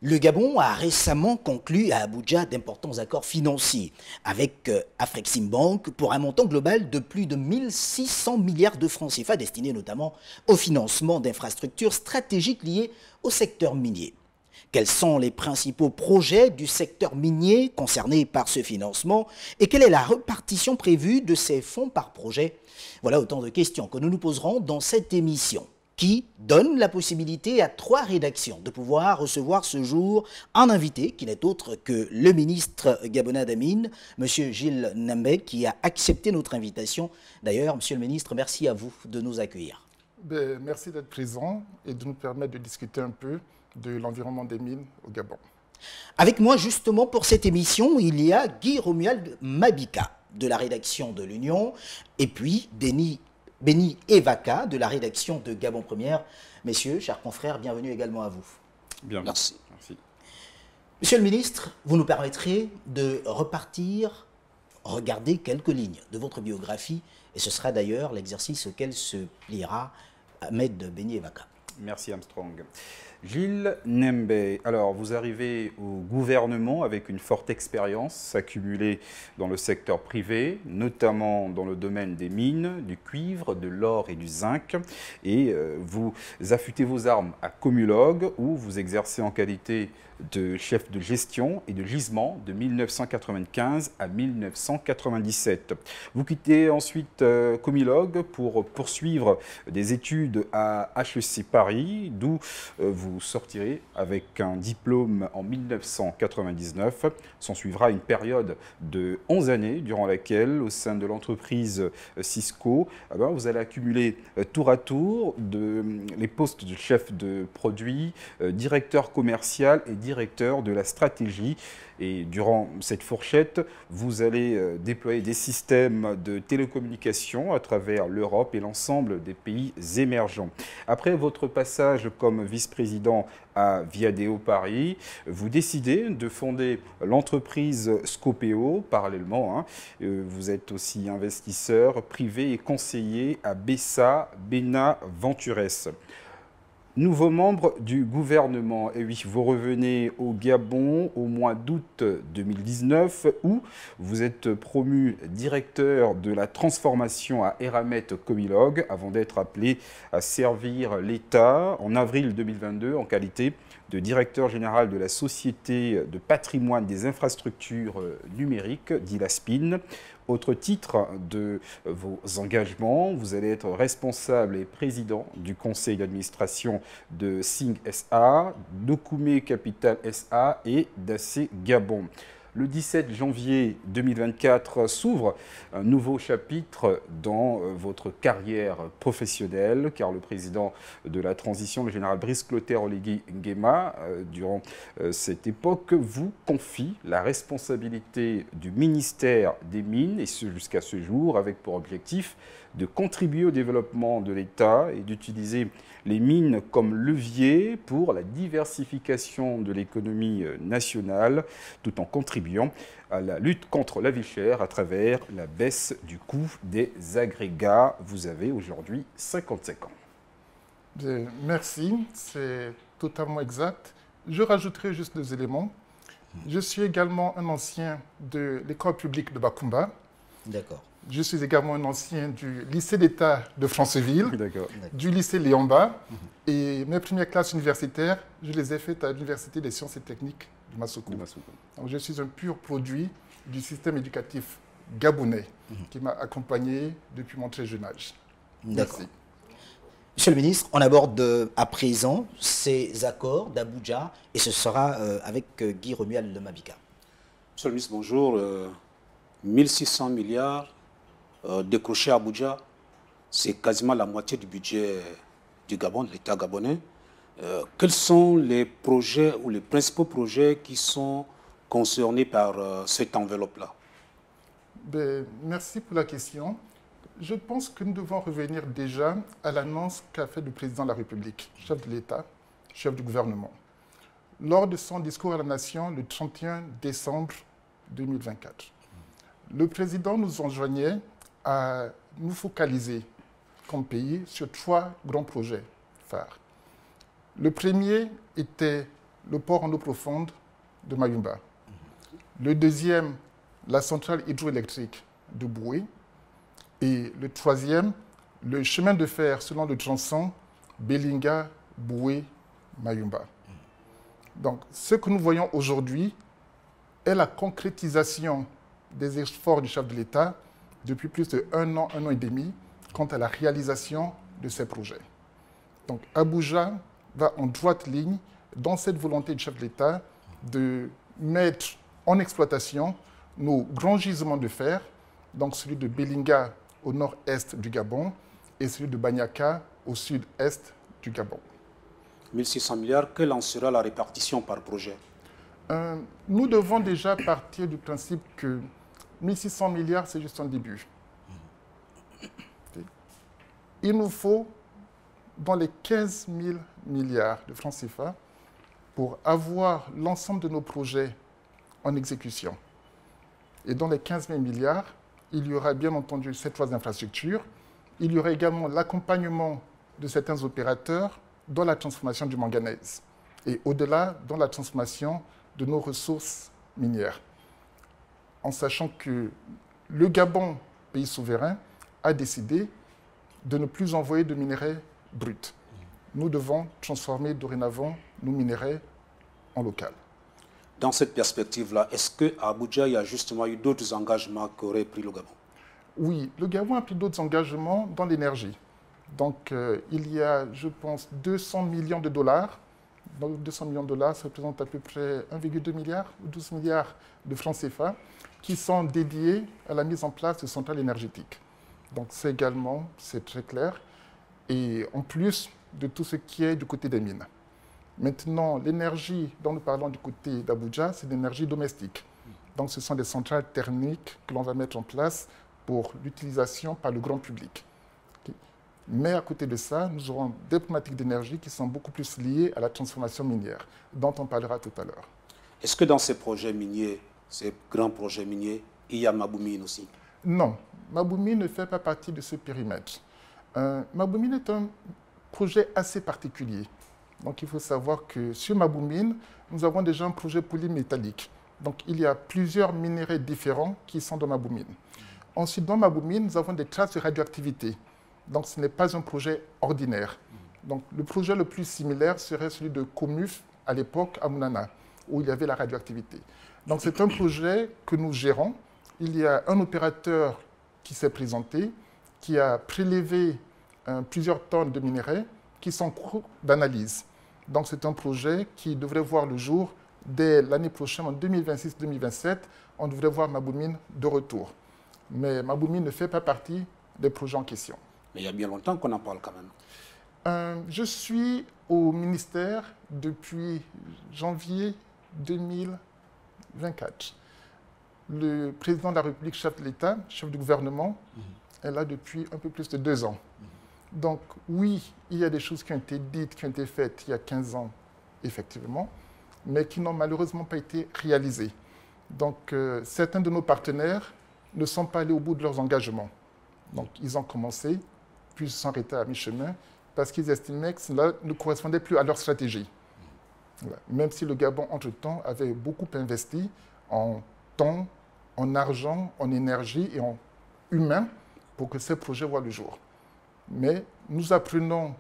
Le Gabon a récemment conclu à Abuja d'importants accords financiers avec Afreximbank pour un montant global de plus de 1600 milliards de francs CFA destinés notamment au financement d'infrastructures stratégiques liées au secteur minier. Quels sont les principaux projets du secteur minier concernés par ce financement et quelle est la répartition prévue de ces fonds par projet? Voilà autant de questions que nous nous poserons dans cette émission, qui donne la possibilité à 3 rédactions de pouvoir recevoir ce jour un invité qui n'est autre que le ministre gabonais d'Amine, M. Gilles Nembe, qui a accepté notre invitation. D'ailleurs, Monsieur le ministre, merci à vous de nous accueillir. Merci d'être présent et de nous permettre de discuter un peu de l'environnement des mines au Gabon. Avec moi, justement, pour cette émission, il y a Guy Romuald Mabika, de la rédaction de l'Union, et puis Béni Evaka, de la rédaction de Gabon Première. Messieurs, chers confrères, bienvenue également à vous. Bien, merci. Monsieur le ministre, vous nous permettrez de regarder quelques lignes de votre biographie, et ce sera d'ailleurs l'exercice auquel se pliera Ahmed Béni Evaka. Merci Armstrong. Gilles Nembe, alors vous arrivez au gouvernement avec une forte expérience accumulée dans le secteur privé, notamment dans le domaine des mines, du cuivre, de l'or et du zinc. Et vous affûtez vos armes à Comulog, où vous exercez en qualité de chef de gestion et de gisement de 1995 à 1997. Vous quittez ensuite Comilog pour poursuivre des études à HEC Paris, d'où vous sortirez avec un diplôme en 1999. S'en suivra une période de 11 années durant laquelle, au sein de l'entreprise Cisco, vous allez accumuler tour à tour les postes de chef de produit, directeur commercial et directeur de la stratégie. Et durant cette fourchette, vous allez déployer des systèmes de télécommunications à travers l'Europe et l'ensemble des pays émergents. Après votre passage comme vice-président à Viadeo Paris, vous décidez de fonder l'entreprise Scopeo parallèlement. Vous êtes aussi investisseur privé et conseiller à Bessa Bena Ventures. Nouveau membre du gouvernement, et oui, vous revenez au Gabon au mois d'août 2019 où vous êtes promu directeur de la transformation à Eramet Comilog avant d'être appelé à servir l'État en avril 2022 en qualité de directeur général de la Société de patrimoine des infrastructures numériques, dit la SPIN. Autre titre de vos engagements, vous allez être responsable et président du conseil d'administration de Sing SA, Dokume Capital SA et d'AC Gabon. Le 17 janvier 2024 s'ouvre un nouveau chapitre dans votre carrière professionnelle, car le président de la transition, le général Brice Clotaire Oligui Nguema, durant cette époque, vous confie la responsabilité du ministère des Mines, et ce jusqu'à ce jour, avec pour objectif de contribuer au développement de l'État et d'utiliser les mines comme levier pour la diversification de l'économie nationale, tout en contribuant à la lutte contre la vie chère à travers la baisse du coût des agrégats. Vous avez aujourd'hui 55 ans. Merci, c'est totalement exact. Je rajouterai juste 2 éléments. Je suis également un ancien de l'école publique de Bakumba. D'accord. Je suis également un ancien du lycée d'État de Franceville, du lycée Léamba. Et mes premières classes universitaires, je les ai faites à l'Université des sciences et techniques du Massoukou. Donc je suis un pur produit du système éducatif gabonais qui m'a accompagné depuis mon très jeune âge. Merci. Monsieur le ministre, on aborde à présent ces accords d'Abuja et ce sera avec Guy Romuald Mabika. Monsieur le ministre, bonjour. 1600 milliards décrochés à Abuja, c'est quasiment la moitié du budget du Gabon, de l'État gabonais. Quels sont les projets ou les principaux projets qui sont concernés par cette enveloppe-là? Merci pour la question. Je pense que nous devons revenir déjà à l'annonce qu'a fait le président de la République, chef de l'État, chef du gouvernement, lors de son discours à la nation le 31 décembre 2024. Le président nous enjoignait à nous focaliser comme pays sur 3 grands projets phares. Le premier était le port en eau profonde de Mayumba. Le deuxième, la centrale hydroélectrique de Boué. Et le troisième, le chemin de fer selon le tronçon Belinga, Boué, Mayumba. Donc, ce que nous voyons aujourd'hui est la concrétisation des efforts du chef de l'État depuis plus d'1 an, 1 an et demi, quant à la réalisation de ces projets. Donc, Abuja va en droite ligne dans cette volonté du chef de l'État de mettre en exploitation nos grands gisements de fer, donc celui de Belinga au nord-est du Gabon et celui de Banyaka au sud-est du Gabon. 1600 milliards, quelle en sera la répartition par projet? Nous devons déjà partir du principe que 1600 milliards, c'est juste un début. Il nous faut dans les 15 000 milliards de francs CFA pour avoir l'ensemble de nos projets en exécution. Et dans les 15 000 milliards, il y aura bien entendu ces 3 infrastructures. Il y aura également l'accompagnement de certains opérateurs dans la transformation du manganèse et au-delà dans la transformation de nos ressources minières. En sachant que le Gabon, pays souverain, a décidé de ne plus envoyer de minerais bruts. Nous devons transformer dorénavant nos minerais en local. Dans cette perspective-là, est-ce qu'à Abuja, il y a justement eu d'autres engagements qu'aurait pris le Gabon? Oui, le Gabon a pris d'autres engagements dans l'énergie. Donc, il y a, je pense, 200 millions de dollars. Donc, 200 millions de dollars, ça représente à peu près 1,2 milliard ou 12 milliards de francs CFA qui sont dédiés à la mise en place de centrales énergétiques. Donc, c'est également, c'est très clair. Et en plus de tout ce qui est du côté des mines. Maintenant, l'énergie dont nous parlons du côté d'Abuja, c'est l'énergie domestique. Donc, ce sont des centrales thermiques que l'on va mettre en place pour l'utilisation par le grand public. Mais à côté de ça, nous aurons des problématiques d'énergie qui sont beaucoup plus liées à la transformation minière, dont on parlera tout à l'heure. Est-ce que dans ces projets miniers, ces grands projets miniers, il y a Mabou Mine aussi? Non, Mabou Mine ne fait pas partie de ce périmètre. Mabou Mine est un projet assez particulier. Donc il faut savoir que sur Mabou Mine, nous avons déjà un projet polymétallique. Donc il y a plusieurs minéraux différents qui sont dans Mabou Mine. Ensuite, dans Mabou Mine, nous avons des traces de radioactivité. Donc ce n'est pas un projet ordinaire. Donc le projet le plus similaire serait celui de Comuf à l'époque à Mounana, où il y avait la radioactivité. Donc c'est un projet que nous gérons. Il y a un opérateur qui s'est présenté, qui a prélevé plusieurs tonnes de minerais qui sont en cours d'analyse. Donc c'est un projet qui devrait voir le jour dès l'année prochaine, en 2026-2027, on devrait voir Mabou Mine de retour. Mais Mabou Mine ne fait pas partie des projets en question. Mais il y a bien longtemps qu'on en parle quand même. Je suis au ministère depuis janvier 2024. Le président de la République, chef de l'État, chef du gouvernement, est là depuis un peu plus de 2 ans. Donc oui, il y a des choses qui ont été dites, qui ont été faites il y a 15 ans, effectivement, mais qui n'ont malheureusement pas été réalisées. Donc certains de nos partenaires ne sont pas allés au bout de leurs engagements. Donc ils ont commencé, puis ils se sont arrêtés à mi-chemin, parce qu'ils estimaient que cela ne correspondait plus à leur stratégie. Voilà. Même si le Gabon, entre-temps, avait beaucoup investi en temps, en argent, en énergie et en humain pour que ces projets voient le jour. Mais nous apprenons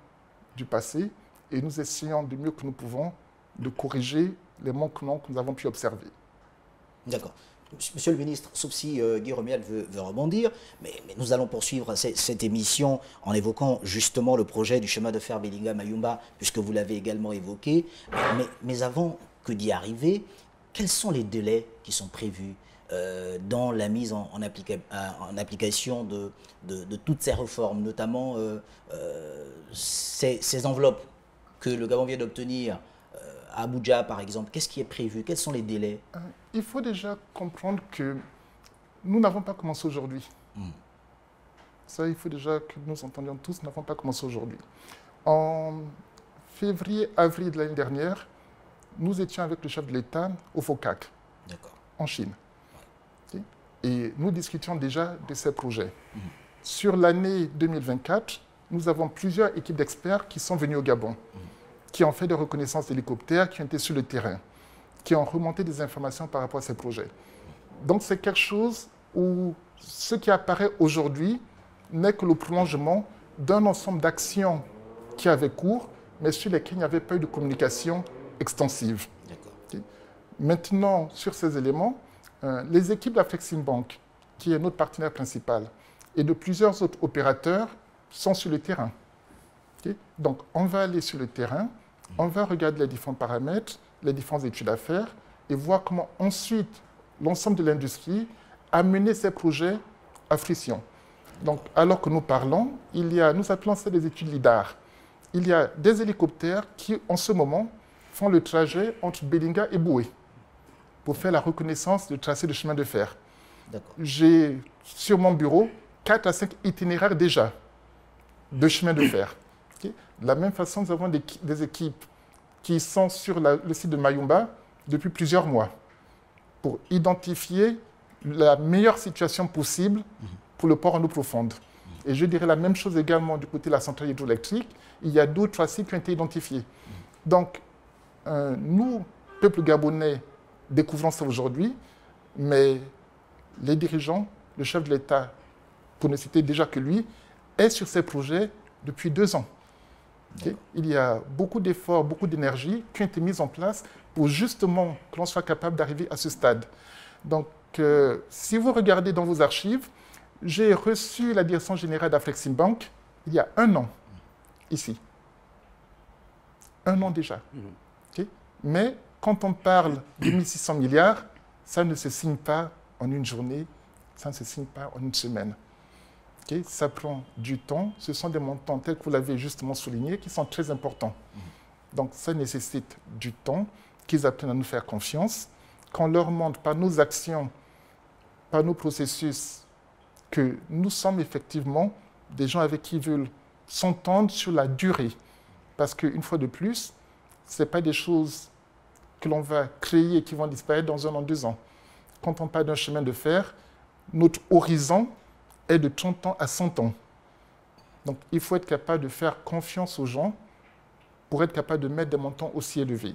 du passé et nous essayons du mieux que nous pouvons de corriger les manquements que nous avons pu observer. D'accord. Monsieur le ministre, sauf si Guy Romial veut rebondir, mais nous allons poursuivre cette émission en évoquant justement le projet du chemin de fer Belinga-Mayumba, puisque vous l'avez également évoqué. Mais avant que d'y arriver, quels sont les délais qui sont prévus dans la mise en application de toutes ces réformes, notamment ces enveloppes que le Gabon vient d'obtenir à Abuja, par exemple? Qu'est-ce qui est prévu? Quels sont les délais? Il faut déjà comprendre que nous n'avons pas commencé aujourd'hui. Ça, il faut déjà que nous entendions tous, nous n'avons pas commencé aujourd'hui. En février, avril de l'année dernière, nous étions avec le chef de l'État au FOCAC, en Chine. Okay. Et nous discutions déjà de ces projets. Sur l'année 2024, nous avons plusieurs équipes d'experts qui sont venus au Gabon. qui ont fait des reconnaissances d'hélicoptères, qui ont été sur le terrain, qui ont remonté des informations par rapport à ces projets. Donc c'est quelque chose où ce qui apparaît aujourd'hui n'est que le prolongement d'un ensemble d'actions qui avaient cours, mais sur lesquelles il n'y avait pas eu de communication extensive. Okay. Maintenant, sur ces éléments, les équipes d'Afreximbank, qui est notre partenaire principal, et de plusieurs autres opérateurs sont sur le terrain. Okay. Donc, on va aller sur le terrain, on va regarder les différents paramètres, les différentes études à faire, et voir comment ensuite l'ensemble de l'industrie a mené ces projets à fruition. Donc, alors que nous parlons, nous appelons ça des études LIDAR. Il y a des hélicoptères qui, en ce moment, font le trajet entre Belinga et Boué pour faire la reconnaissance du tracé de chemin de fer. J'ai sur mon bureau 4 à 5 itinéraires déjà de chemin de fer. Okay. De la même façon, nous avons des équipes qui sont sur le site de Mayumba depuis plusieurs mois pour identifier la meilleure situation possible pour le port en eau profonde. Et je dirais la même chose également du côté de la centrale hydroélectrique. Il y a d'autres tracés qui ont été identifiés. Donc, nous, peuple gabonais, découvrons ça aujourd'hui, mais les dirigeants, le chef de l'État, pour ne citer déjà que lui, est sur ces projets depuis 2 ans. Okay. Il y a beaucoup d'efforts, beaucoup d'énergie qui ont été mis en place pour justement que l'on soit capable d'arriver à ce stade. Donc, si vous regardez dans vos archives, j'ai reçu la direction générale d'Afreximbank il y a 1 an, ici. 1 an déjà. Okay. Mais quand on parle de 1600 milliards, ça ne se signe pas en une journée, ça ne se signe pas en une semaine. Okay. Ça prend du temps. Ce sont des montants, tels que vous l'avez justement souligné, qui sont très importants. Donc ça nécessite du temps, qu'ils apprennent à nous faire confiance, qu'on leur montre par nos actions, par nos processus, que nous sommes effectivement des gens avec qui ils veulent s'entendre sur la durée. Parce qu'une fois de plus, ce n'est pas des choses que l'on va créer et qui vont disparaître dans 1 an, 2 ans. Quand on parle d'un chemin de fer, notre horizon est de 30 ans à 100 ans. Donc il faut être capable de faire confiance aux gens pour être capable de mettre des montants aussi élevés.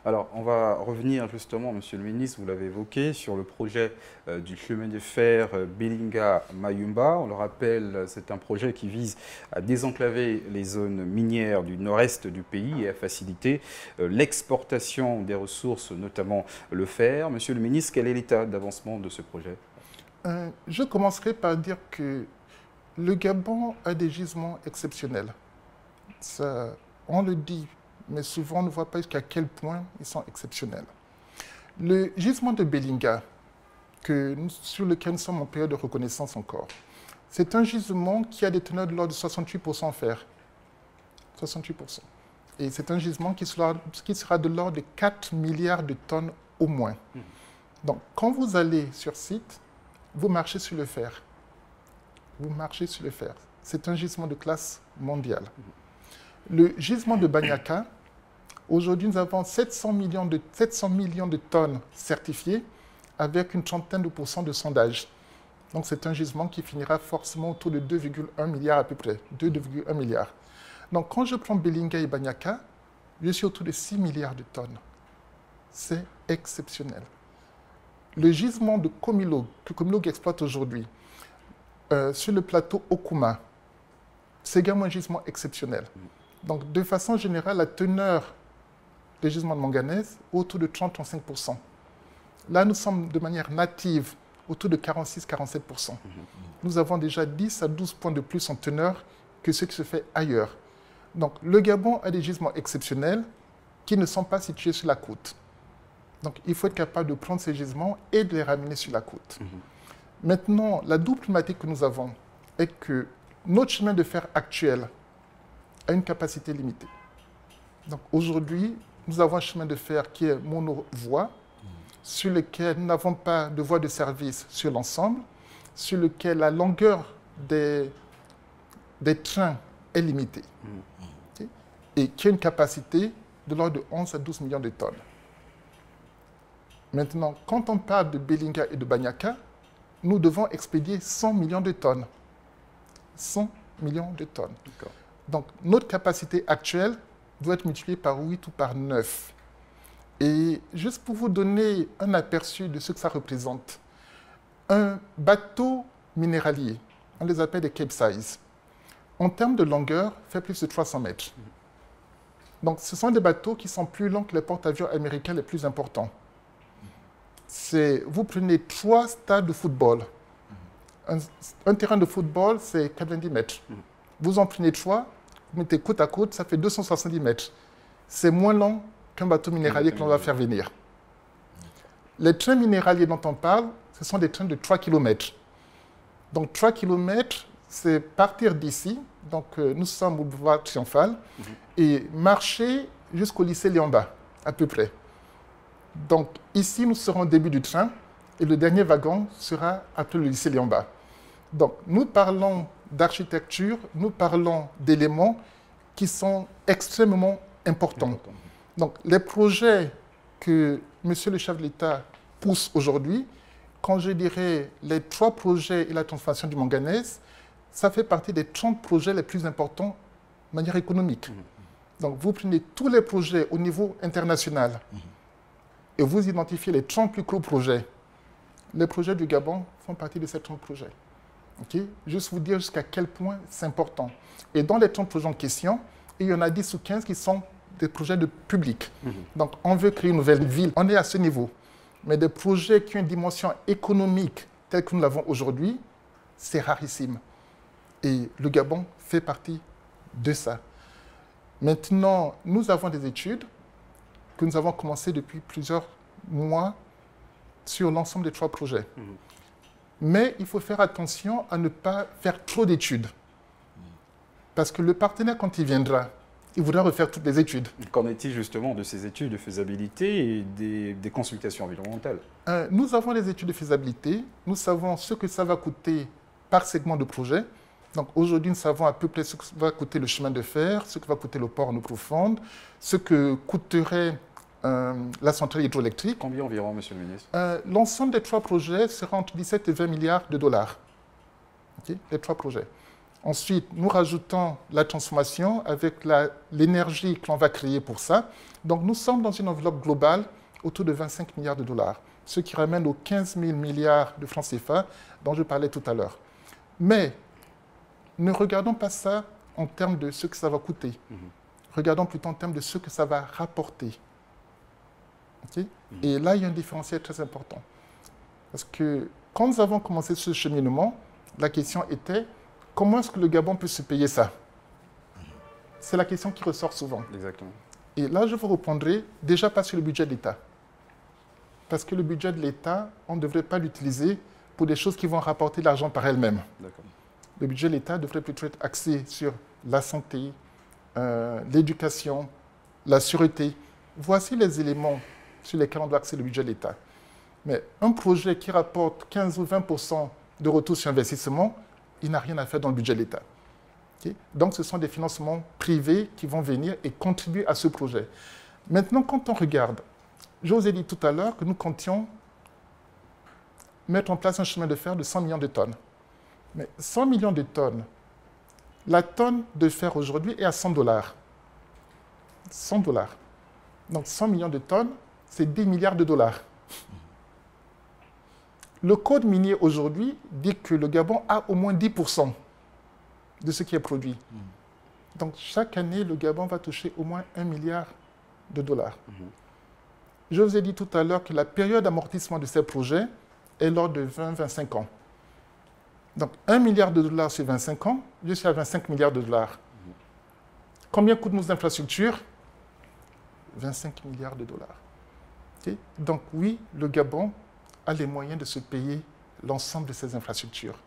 Alors, on va revenir justement, Monsieur le Ministre, vous l'avez évoqué, sur le projet du chemin de fer Belinga-Mayumba. On le rappelle, c'est un projet qui vise à désenclaver les zones minières du nord-est du pays et à faciliter l'exportation des ressources, notamment le fer. Monsieur le Ministre, quel est l'état d'avancement de ce projet? Je commencerai par dire que le Gabon a des gisements exceptionnels. Ça, on le dit, mais souvent on ne voit pas jusqu'à quel point ils sont exceptionnels. Le gisement de Belinga, sur lequel nous sommes en période de reconnaissance encore, c'est un gisement qui a des teneurs de l'ordre de 68% en fer. 68%. Et c'est un gisement qui sera de l'ordre de 4 milliards de tonnes au moins. Donc, quand vous allez sur site, vous marchez sur le fer. Vous marchez sur le fer. C'est un gisement de classe mondiale. Le gisement de Banyaka, aujourd'hui, nous avons 700 millions de tonnes certifiées avec une trentaine de % de sondage. Donc, c'est un gisement qui finira forcément autour de 2,1 milliards à peu près. 2,1 milliards. Donc, quand je prends Belinga et Banyaka, je suis autour de 6 milliards de tonnes. C'est exceptionnel. Le gisement de Komilog, que Komilog exploite aujourd'hui, sur le plateau Okuma, c'est également un gisement exceptionnel. Donc, de façon générale, la teneur des gisements de manganèse autour de 30-35%. Là, nous sommes de manière native autour de 46-47%. Nous avons déjà 10 à 12 points de plus en teneur que ce qui se fait ailleurs. Donc, le Gabon a des gisements exceptionnels qui ne sont pas situés sur la côte. Donc, il faut être capable de prendre ces gisements et de les ramener sur la côte. Maintenant, la double problématique que nous avons est que notre chemin de fer actuel a une capacité limitée. Donc, aujourd'hui, nous avons un chemin de fer qui est monovoie, sur lequel nous n'avons pas de voie de service sur l'ensemble, sur lequel la longueur des trains est limitée, okay, et qui a une capacité de l'ordre de 11 à 12 millions de tonnes. Maintenant, quand on parle de Belinga et de Banyaka, nous devons expédier 100 millions de tonnes. 100 millions de tonnes. Donc, notre capacité actuelle doit être multipliée par 8 ou par 9. Et juste pour vous donner un aperçu de ce que ça représente, un bateau minéralier, on les appelle des Capesize, en termes de longueur, fait plus de 300 mètres. Donc, ce sont des bateaux qui sont plus longs que les porte-avions américains les plus importants. Vous prenez 3 stades de football. Un terrain de football, c'est 90 mètres. Vous en prenez 3, vous mettez côte à côte, ça fait 270 mètres. C'est moins long qu'un bateau minéralier que l'on va faire venir. Les trains minéraliers dont on parle, ce sont des trains de 3 km. Donc 3 km, c'est partir d'ici, donc nous sommes au boulevard Triomphal, et marcher jusqu'au lycée Liamba, à peu près. Donc ici, nous serons au début du train, et le dernier wagon sera après le lycée Liamba. Donc nous parlons d'architecture, nous parlons d'éléments qui sont extrêmement importants. Donc les projets que M. le chef de l'État pousse aujourd'hui, quand je dirais les 3 projets et la transformation du manganèse, ça fait partie des 30 projets les plus importants de manière économique. Donc vous prenez tous les projets au niveau international et vous identifiez les 30 plus gros projets. Les projets du Gabon font partie de ces 30 projets. Okay? Juste vous dire jusqu'à quel point c'est important. Et dans les 30 projets en question, il y en a 10 ou 15 qui sont des projets de public. Donc on veut créer une nouvelle ville, on est à ce niveau. Mais des projets qui ont une dimension économique telle que nous l'avons aujourd'hui, c'est rarissime. Et le Gabon fait partie de ça. Maintenant, nous avons des études que nous avons commencées depuis plusieurs mois sur l'ensemble des 3 projets. Mais il faut faire attention à ne pas faire trop d'études. Parce que le partenaire, quand il viendra, il voudra refaire toutes les études. Qu'en est-il justement de ces études de faisabilité et des consultations environnementales? Nous avons les études de faisabilité. Nous savons ce que ça va coûter par segment de projet. Donc aujourd'hui, nous savons à peu près ce que va coûter le chemin de fer, ce que va coûter le port en eau profonde, ce que coûterait la centrale hydroélectrique. Combien environ, monsieur le ministre? L'ensemble des 3 projets sera entre 17 et 20 milliards de dollars. Okay? Les 3 projets. Ensuite, nous rajoutons la transformation avec l'énergie que l'on va créer pour ça. Donc nous sommes dans une enveloppe globale autour de 25 milliards de dollars, ce qui ramène aux 15 000 milliards de francs CFA dont je parlais tout à l'heure. Mais ne regardons pas ça en termes de ce que ça va coûter. Regardons plutôt en termes de ce que ça va rapporter. Okay? Et là, il y a un différentiel très important. Parce que quand nous avons commencé ce cheminement, la question était comment est-ce que le Gabon peut se payer ça? C'est la question qui ressort souvent. Exactement. Et là, je vous répondrai déjà pas sur le budget de l'État. Parce que le budget de l'État, on ne devrait pas l'utiliser pour des choses qui vont rapporter de l'argent par elles-mêmes. Le budget de l'État devrait plutôt être axé sur la santé, l'éducation, la sûreté. Voici les éléments sur lesquels on doit axer le budget de l'État. Mais un projet qui rapporte 15 ou 20% de retour sur investissement, il n'a rien à faire dans le budget de l'État. Okay? Donc, ce sont des financements privés qui vont venir et contribuer à ce projet. Maintenant, quand on regarde, je vous ai dit tout à l'heure que nous comptions mettre en place un chemin de fer de 100 millions de tonnes. Mais 100 millions de tonnes, la tonne de fer aujourd'hui est à 100 $. 100 $. Donc 100 millions de tonnes, c'est 10 milliards de dollars. Le code minier aujourd'hui dit que le Gabon a au moins 10% de ce qui est produit. Donc chaque année, le Gabon va toucher au moins 1 milliard de dollars. Je vous ai dit tout à l'heure que la période d'amortissement de ces projets est lors de 20-25 ans. Donc 1 milliard de dollars sur 25 ans, je suis à 25 milliards de dollars. Combien coûtent nos infrastructures? 25 milliards de dollars. Okay? Donc oui, le Gabon a les moyens de se payer l'ensemble de ces infrastructures,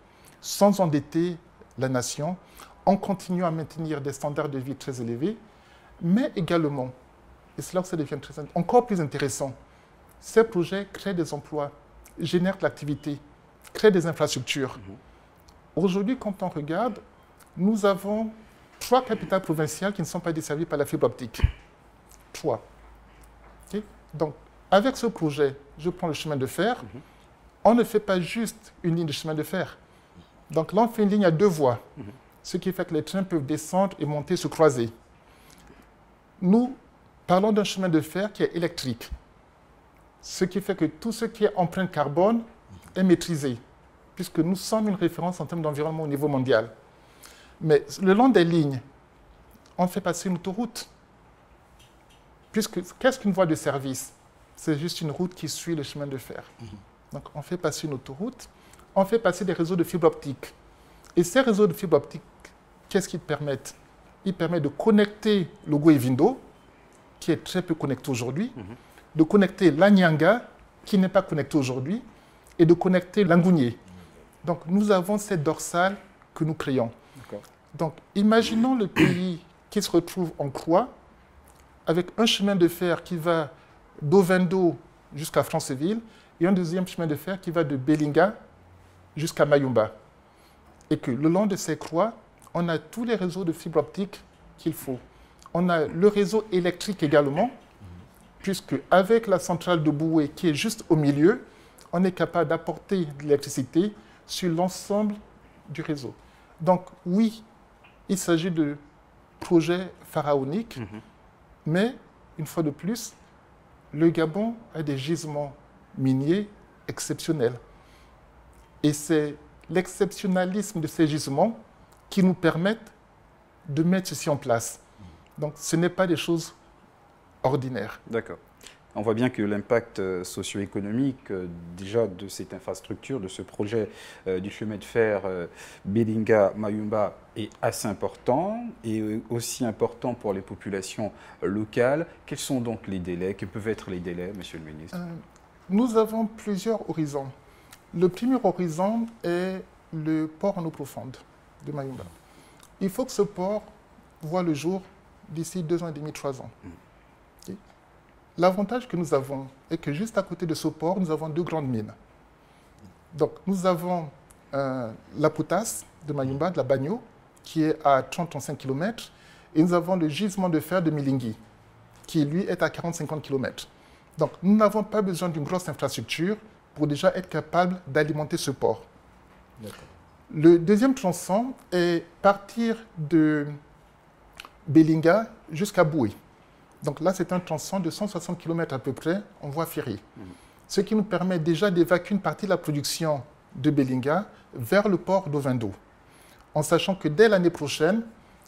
sans endetter la nation, en continuant à maintenir des standards de vie très élevés, mais également, et c'est là que ça devient encore plus intéressant, ces projets créent des emplois, génèrent de l'activité, créent des infrastructures. Aujourd'hui, quand on regarde, nous avons 3 capitales provinciales qui ne sont pas desservies par la fibre optique. 3. Okay? Donc, avec ce projet, je prends le chemin de fer. On ne fait pas juste une ligne de chemin de fer. Donc là, on fait une ligne à 2 voies. ce qui fait que les trains peuvent descendre et monter, se croiser. Nous parlons d'un chemin de fer qui est électrique, ce qui fait que tout ce qui est empreinte carbone est maîtrisé, puisque nous sommes une référence en termes d'environnement au niveau mondial. Mais le long des lignes, on fait passer une autoroute. Puisque qu'est-ce qu'une voie de service? C'est juste une route qui suit le chemin de fer. Donc on fait passer une autoroute, on fait passer des réseaux de fibre optique. Et ces réseaux de fibre optique, qu'est-ce qu'ils permettent? Ils permettent de connecter le Goué-Vindo, qui est très peu connecté aujourd'hui, de connecter l'Anyanga, qui n'est pas connecté aujourd'hui, et de connecter l'Angounié. Donc nous avons cette dorsale que nous créons. Donc imaginons le pays qui se retrouve en croix, avec un chemin de fer qui va d'Ovendo jusqu'à Franceville, et un deuxième chemin de fer qui va de Belinga jusqu'à Mayumba. Et que le long de ces croix, on a tous les réseaux de fibre optique qu'il faut. On a le réseau électrique également, puisque avec la centrale de Boué qui est juste au milieu, on est capable d'apporter de l'électricité sur l'ensemble du réseau. Donc oui, il s'agit de projets pharaoniques, mais une fois de plus, le Gabon a des gisements miniers exceptionnels. Et c'est l'exceptionnalisme de ces gisements qui nous permettent de mettre ceci en place. Donc ce n'est pas des choses ordinaires. D'accord. On voit bien que l'impact socio-économique déjà de cette infrastructure, de ce projet du chemin de fer Belinga-Mayumba est assez important et aussi important pour les populations locales. Quels sont donc les délais? Que peuvent être les délais, Monsieur le ministre? Nous avons plusieurs horizons. Le premier horizon est le port en eau profonde de Mayumba. Il faut que ce port voit le jour d'ici 2 ans et demi, 3 ans. L'avantage que nous avons est que juste à côté de ce port, nous avons 2 grandes mines. Donc, nous avons la potasse de Mayumba, de la Bagno, qui est à 30-35 km, et nous avons le gisement de fer de Milingui, qui lui est à 40-50 km. Donc, nous n'avons pas besoin d'une grosse infrastructure pour déjà être capable d'alimenter ce port. Le deuxième tronçon est partir de Belinga jusqu'à Boué. Donc là, c'est un tronçon de 160 km à peu près en voie ferrée. Ce qui nous permet déjà d'évacuer une partie de la production de Belinga vers le port d'Ovendo. En sachant que dès l'année prochaine,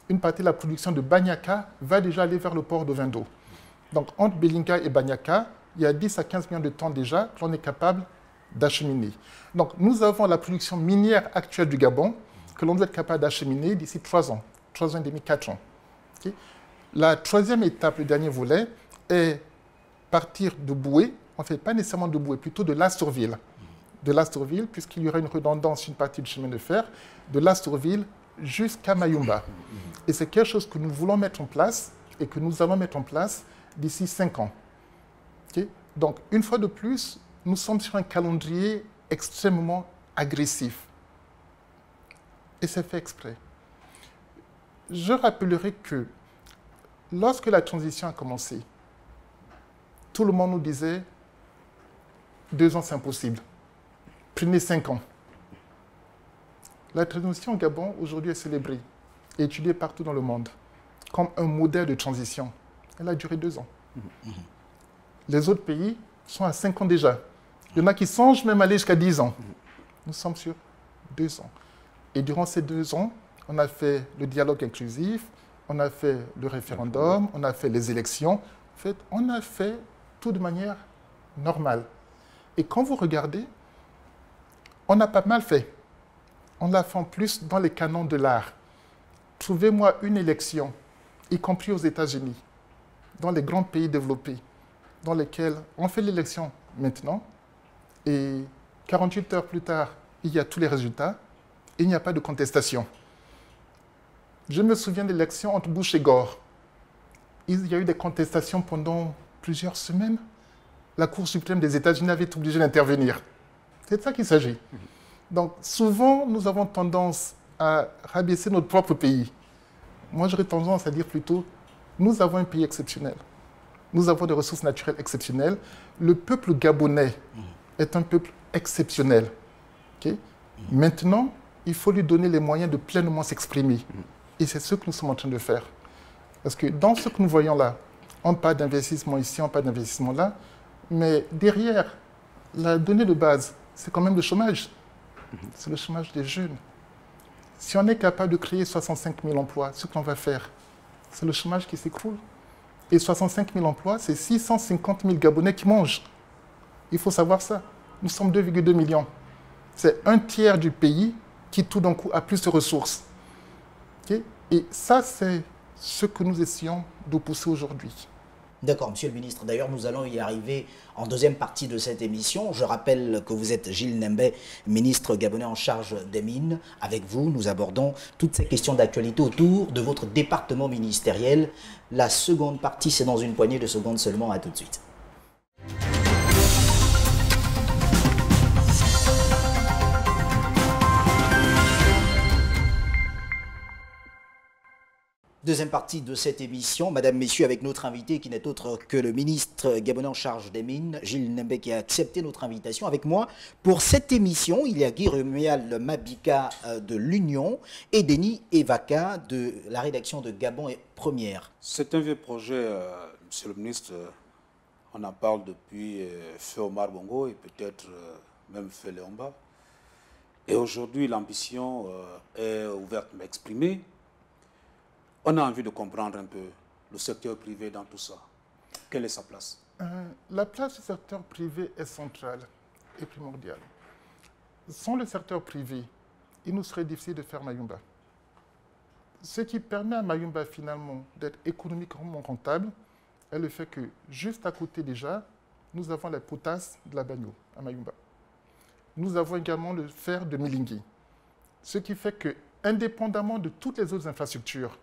une partie de la production de Banyaka va déjà aller vers le port d'Ovendo. Donc entre Belinga et Banyaka, il y a 10 à 15 millions de tonnes déjà que l'on est capable d'acheminer. Donc nous avons la production minière actuelle du Gabon que l'on doit être capable d'acheminer d'ici 3 ans, 3 ans et demi, 4 ans. Okay? La troisième étape, le dernier volet, est partir de Boué, en fait pas nécessairement de Boué, plutôt de Lastourville. De Lastourville, puisqu'il y aura une redondance sur une partie du chemin de fer, de Lastourville jusqu'à Mayumba. Et c'est quelque chose que nous voulons mettre en place et que nous allons mettre en place d'ici 5 ans. Okay? Donc, une fois de plus, nous sommes sur un calendrier extrêmement agressif. Et c'est fait exprès. Je rappellerai que lorsque la transition a commencé, tout le monde nous disait 2 ans, c'est impossible. Prenez 5 ans. La transition au Gabon, aujourd'hui, est célébrée et étudiée partout dans le monde comme un modèle de transition. Elle a duré 2 ans. Les autres pays sont à 5 ans déjà. Il y en a qui songent même aller jusqu'à 10 ans. Nous sommes sur 2 ans. Et durant ces 2 ans, on a fait le dialogue inclusif, on a fait le référendum, on a fait les élections. En fait, on a fait tout de manière normale. Et quand vous regardez, on a pas mal fait. On l'a fait en plus dans les canons de l'art. Trouvez-moi une élection, y compris aux États-Unis, dans les grands pays développés, dans lesquels on fait l'élection maintenant, et 48 heures plus tard, il y a tous les résultats, et il n'y a pas de contestation. Je me souviens de l'élection entre Bush et Gore. Il y a eu des contestations pendant plusieurs semaines. La Cour suprême des États-Unis avait été obligée d'intervenir. C'est de ça qu'il s'agit. Donc, souvent, nous avons tendance à rabaisser notre propre pays. Moi, j'aurais tendance à dire plutôt, nous avons un pays exceptionnel. Nous avons des ressources naturelles exceptionnelles. Le peuple gabonais est un peuple exceptionnel. Okay? Maintenant, il faut lui donner les moyens de pleinement s'exprimer. Et c'est ce que nous sommes en train de faire. Parce que dans ce que nous voyons là, on parle d'investissement ici, on parle d'investissement là, mais derrière, la donnée de base, c'est quand même le chômage. C'est le chômage des jeunes. Si on est capable de créer 65 000 emplois, ce qu'on va faire, c'est le chômage qui s'écroule. Et 65 000 emplois, c'est 650 000 Gabonais qui mangent. Il faut savoir ça. Nous sommes 2,2 millions. C'est un tiers du pays qui tout d'un coup a plus de ressources. Okay? Et ça, c'est ce que nous essayons de pousser aujourd'hui. D'accord, Monsieur le Ministre. D'ailleurs, nous allons y arriver en deuxième partie de cette émission. Je rappelle que vous êtes Gilles Nembé, ministre gabonais en charge des mines. Avec vous, nous abordons toutes ces questions d'actualité autour de votre département ministériel. La seconde partie, c'est dans une poignée de secondes seulement. À tout de suite. Deuxième partie de cette émission, Madame, Messieurs, avec notre invité qui n'est autre que le ministre gabonais en charge des mines, Gilles Nembé, qui a accepté notre invitation. Avec moi, pour cette émission, il y a Guy Romuald Mabika de l'Union et Denis Evaka de la rédaction de Gabon et Première. C'est un vieux projet, Monsieur le ministre. On en parle depuis Feu Omar Bongo et peut-être même Feu Léomba. Et aujourd'hui, l'ambition est ouvertement exprimée. On a envie de comprendre un peu le secteur privé dans tout ça. Quelle est sa place? La place du secteur privé est centrale et primordiale. Sans le secteur privé, il nous serait difficile de faire Mayumba. Ce qui permet à Mayumba finalement d'être économiquement rentable est le fait que juste à côté déjà, nous avons la potasse de la Bagno à Mayumba. Nous avons également le fer de Milingui. Ce qui fait que, indépendamment de toutes les autres infrastructures,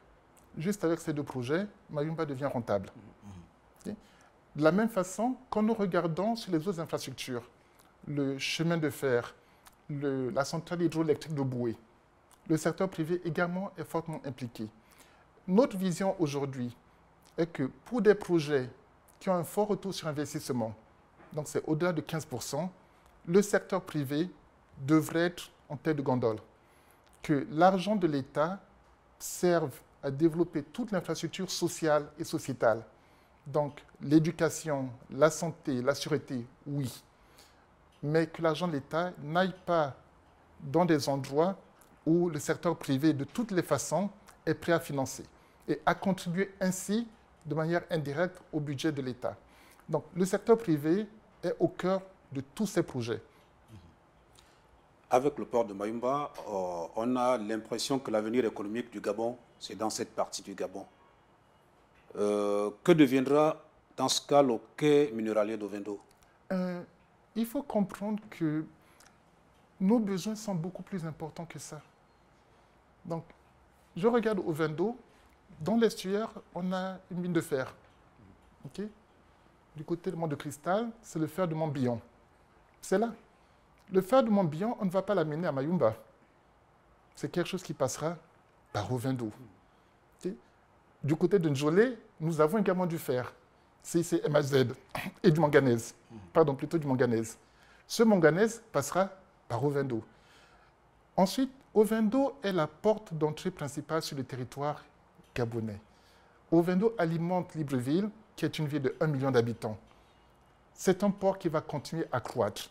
juste avec ces deux projets, Mayumba devient rentable. Okay? De la même façon, quand nous regardons sur les autres infrastructures, le chemin de fer, la centrale hydroélectrique de Boué, le secteur privé également est fortement impliqué. Notre vision aujourd'hui est que pour des projets qui ont un fort retour sur investissement, donc c'est au-delà de 15%, le secteur privé devrait être en tête de gondole. Que l'argent de l'État serve à développer toute l'infrastructure sociale et sociétale. Donc, l'éducation, la santé, la sûreté, oui. Mais que l'argent de l'État n'aille pas dans des endroits où le secteur privé, de toutes les façons, est prêt à financer et à contribuer ainsi, de manière indirecte, au budget de l'État. Donc, le secteur privé est au cœur de tous ces projets. Avec le port de Mayumba, on a l'impression que l'avenir économique du Gabon, c'est dans cette partie du Gabon. Que deviendra, dans ce cas, le quai minéralier d'Ovendo? Il faut comprendre que nos besoins sont beaucoup plus importants que ça. Donc, je regarde Ovendo, dans l'estuaire, on a une mine de fer. Okay? Du côté du Mont de Cristal, c'est le fer de Montbillon. C'est là. Le fer de Montbillon, on ne va pas l'amener à Mayumba. C'est quelque chose qui passera par Ovendo. Okay? Du côté de Njolé, nous avons également du fer, CICMAZ, et du manganèse. Pardon, plutôt du manganèse. Ce manganèse passera par Ovendo. Ensuite, Ovendo est la porte d'entrée principale sur le territoire gabonais. Ovendo alimente Libreville, qui est une ville de 1 million d'habitants. C'est un port qui va continuer à croître.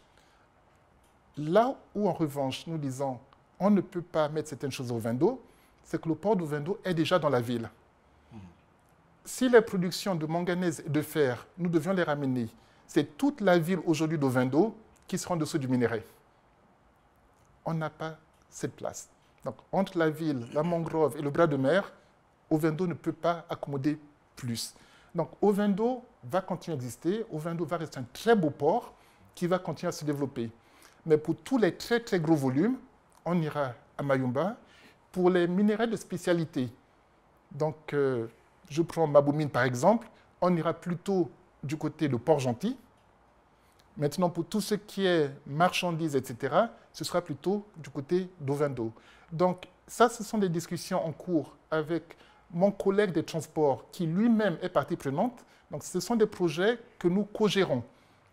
Là où, en revanche, nous disons on ne peut pas mettre certaines choses au Ovendo, c'est que le port d'Ovendo est déjà dans la ville. Si les productions de manganèse et de fer, nous devions les ramener, c'est toute la ville aujourd'hui d'Ovendo qui sera en dessous du minerai. On n'a pas cette place. Donc, entre la ville, la mangrove et le bras de mer, Ovendo ne peut pas accommoder plus. Donc, Ovendo va continuer à exister. Ovendo va rester un très beau port qui va continuer à se développer. Mais pour tous les très, très gros volumes, on ira à Mayumba. Pour les minerais de spécialité, donc je prends Maboumine par exemple, on ira plutôt du côté de Port-Gentil. Maintenant, pour tout ce qui est marchandises, etc., ce sera plutôt du côté d'Ovendo. Donc, ça, ce sont des discussions en cours avec mon collègue des transports qui lui-même est partie prenante. Donc, ce sont des projets que nous co-gérons.